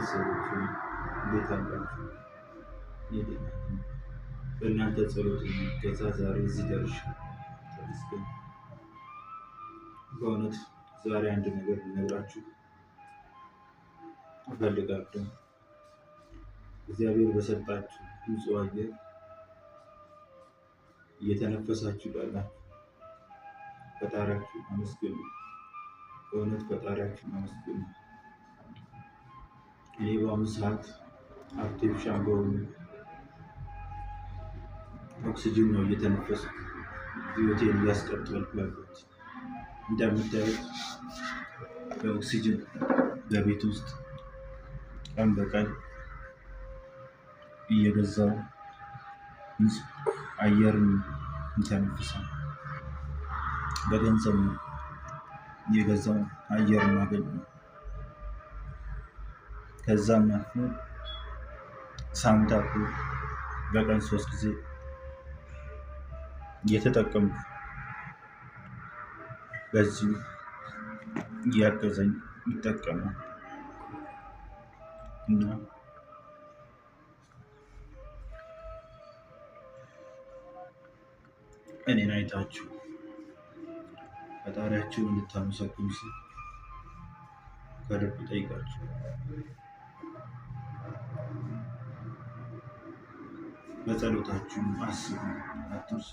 ቤተሰቦች እንዴት አላችሁ? ደህና ነኝ። በእናንተ ጸሎት እገዛ ዛሬ እዚህ ደርሻለሁ። ተመስገን። በእውነት ዛሬ አንድ ነገር ልነግራችሁ እፈልጋለሁ። እግዚአብሔር በሰጣችሁ ንጹህ አየር እየተነፈሳችሁ ላላችሁ ፈጣሪያችሁ አመስግኑ። በእውነት ፈጣሪያችሁን አመስግኑ። እኔ በአሁኑ ሰዓት አርቲፊሻል በሆኑ ኦክሲጅን ነው እየተነፈስኩ ህይወቴን እያስቀጠልኩ ያለሁት። እንደምታዩት በኦክሲጅን በቤት ውስጥ ቀን በቀን እየገዛው ንጹህ አየርን እንተነፍሳለን። በገንዘብ ነው እየገዛው አየር ማገኘው። ከዛም አልፎ ሳምንታት በቀን 3 ጊዜ እየተጠቀምኩ በዚህ እያገዘኝ ይጠቀማል እና እኔን አይታችሁ ፈጣሪያችሁን እንድታመሰግኑ ስል ከልብ እጠይቃችኋለሁ። በጸሎታችሁ አስቡ፣ አትርሱ።